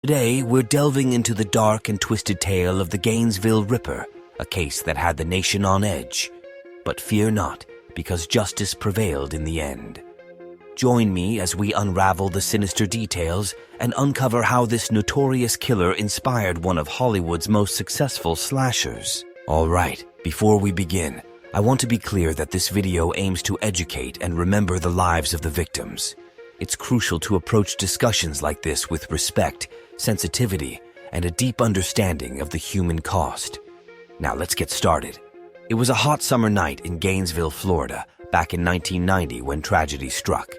Today, we're delving into the dark and twisted tale of the Gainesville Ripper, a case that had the nation on edge. But fear not, because justice prevailed in the end. Join me as we unravel the sinister details and uncover how this notorious killer inspired one of Hollywood's most successful slashers. All right, before we begin, I want to be clear that this video aims to educate and remember the lives of the victims. It's crucial to approach discussions like this with respect, sensitivity, and a deep understanding of the human cost. Now let's get started. It was a hot summer night in Gainesville, Florida, back in 1990 when tragedy struck.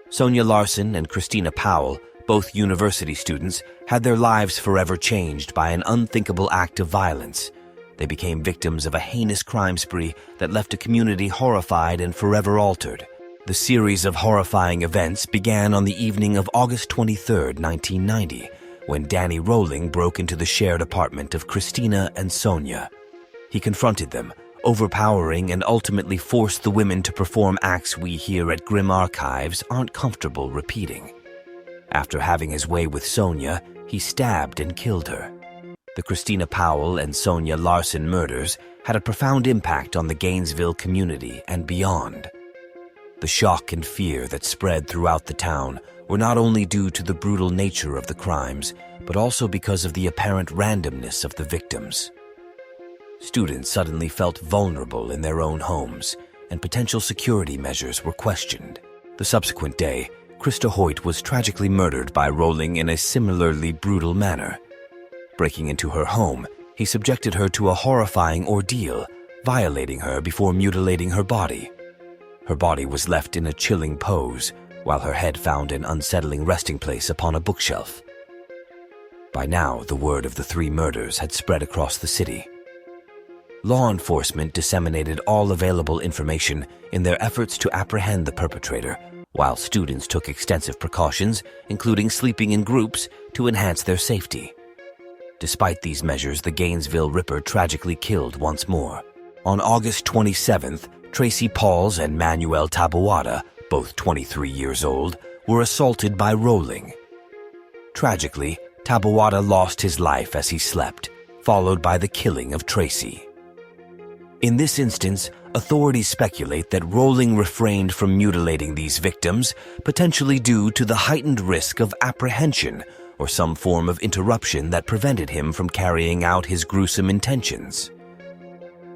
Sonia Larson and Christina Powell, both university students, had their lives forever changed by an unthinkable act of violence. They became victims of a heinous crime spree that left a community horrified and forever altered. The series of horrifying events began on the evening of August 23, 1990, when Danny Rolling broke into the shared apartment of Christina and Sonia. He confronted them, overpowering and ultimately forced the women to perform acts we here at Grim Archives aren't comfortable repeating. After having his way with Sonia, he stabbed and killed her. The Christina Powell and Sonia Larson murders had a profound impact on the Gainesville community and beyond. The shock and fear that spread throughout the town were not only due to the brutal nature of the crimes, but also because of the apparent randomness of the victims. Students suddenly felt vulnerable in their own homes, and potential security measures were questioned. The subsequent day, Krista Hoyt was tragically murdered by Rolling in a similarly brutal manner. Breaking into her home, he subjected her to a horrifying ordeal, violating her before mutilating her body. Her body was left in a chilling pose, while her head found an unsettling resting place upon a bookshelf. By now, the word of the three murders had spread across the city. Law enforcement disseminated all available information in their efforts to apprehend the perpetrator, while students took extensive precautions, including sleeping in groups, to enhance their safety. Despite these measures, the Gainesville Ripper tragically killed once more. On August 27th, Tracy Pauls and Manuel Taboada, both 23 years old, were assaulted by Rolling. Tragically, Taboada lost his life as he slept, followed by the killing of Tracy. In this instance, authorities speculate that Rolling refrained from mutilating these victims, potentially due to the heightened risk of apprehension or some form of interruption that prevented him from carrying out his gruesome intentions.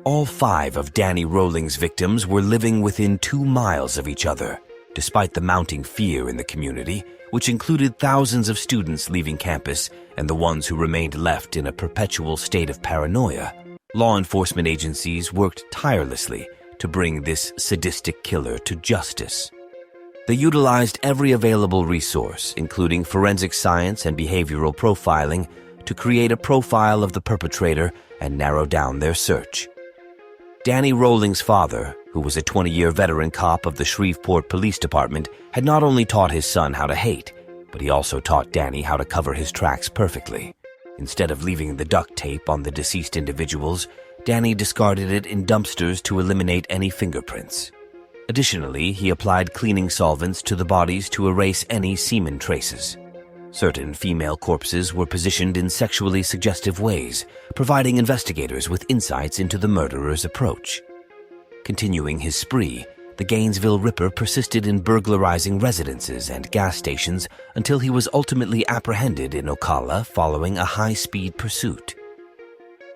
All 5 of Danny Rolling's victims were living within 2 miles of each other. Despite the mounting fear in the community, which included thousands of students leaving campus and the ones who remained left in a perpetual state of paranoia, law enforcement agencies worked tirelessly to bring this sadistic killer to justice. They utilized every available resource, including forensic science and behavioral profiling, to create a profile of the perpetrator and narrow down their search. Danny Rolling's father, who was a 20-year veteran cop of the Shreveport Police Department, had not only taught his son how to hate, but he also taught Danny how to cover his tracks perfectly. Instead of leaving the duct tape on the deceased individuals, Danny discarded it in dumpsters to eliminate any fingerprints. Additionally, he applied cleaning solvents to the bodies to erase any semen traces. Certain female corpses were positioned in sexually suggestive ways, providing investigators with insights into the murderer's approach. Continuing his spree, the Gainesville Ripper persisted in burglarizing residences and gas stations until he was ultimately apprehended in Ocala following a high-speed pursuit.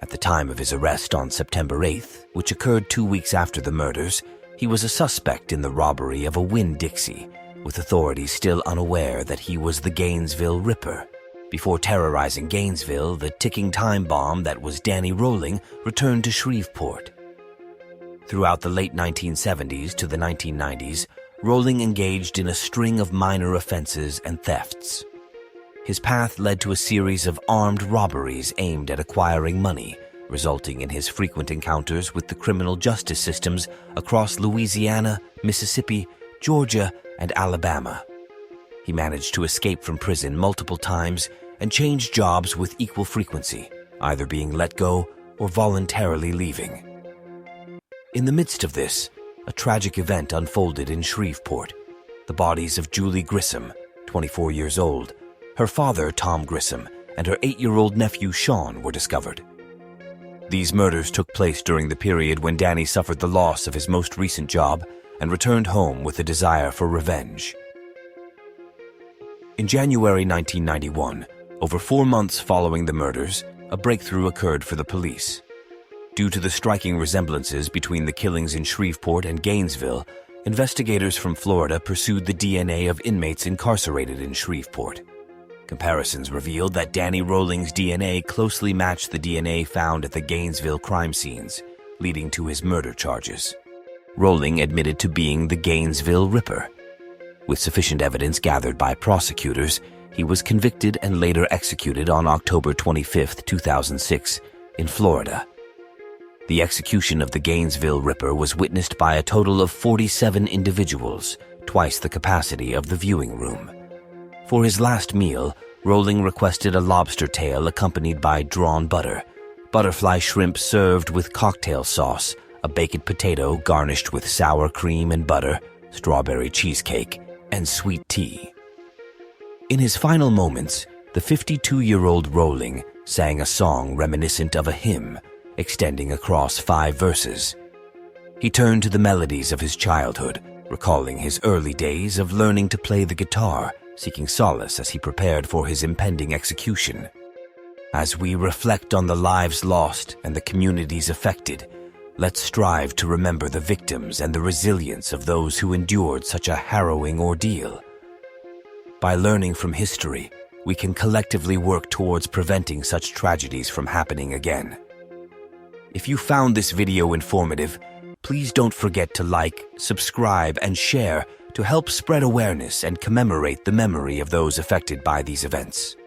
At the time of his arrest on September 8th, which occurred 2 weeks after the murders, he was a suspect in the robbery of a Winn-Dixie, with authorities still unaware that he was the Gainesville Ripper. Before terrorizing Gainesville, the ticking time bomb that was Danny Rolling returned to Shreveport. Throughout the late 1970s to the 1990s, Rolling engaged in a string of minor offenses and thefts. His path led to a series of armed robberies aimed at acquiring money, resulting in his frequent encounters with the criminal justice systems across Louisiana, Mississippi, Georgia, and Alabama. He managed to escape from prison multiple times and changed jobs with equal frequency, either being let go or voluntarily leaving. In the midst of this, a tragic event unfolded in Shreveport. The bodies of Julie Grissom, 24 years old, her father, Tom Grissom, and her 8-year-old nephew, Sean, were discovered. These murders took place during the period when Danny suffered the loss of his most recent job and returned home with a desire for revenge. In January 1991, over 4 months following the murders, a breakthrough occurred for the police. Due to the striking resemblances between the killings in Shreveport and Gainesville, investigators from Florida pursued the DNA of inmates incarcerated in Shreveport. Comparisons revealed that Danny Rolling's DNA closely matched the DNA found at the Gainesville crime scenes, leading to his murder charges. Rolling admitted to being the Gainesville Ripper. With sufficient evidence gathered by prosecutors, he was convicted and later executed on October 25, 2006, in Florida. The execution of the Gainesville Ripper was witnessed by a total of 47 individuals, twice the capacity of the viewing room. For his last meal, Rolling requested a lobster tail accompanied by drawn butter, butterfly shrimp served with cocktail sauce, a baked potato garnished with sour cream and butter, strawberry cheesecake, and sweet tea. In his final moments, the 52-year-old Rolling sang a song reminiscent of a hymn, extending across 5 verses. He turned to the melodies of his childhood, recalling his early days of learning to play the guitar, seeking solace as he prepared for his impending execution. As we reflect on the lives lost and the communities affected, let's strive to remember the victims and the resilience of those who endured such a harrowing ordeal. By learning from history, we can collectively work towards preventing such tragedies from happening again. If you found this video informative, please don't forget to like, subscribe, and share to help spread awareness and commemorate the memory of those affected by these events.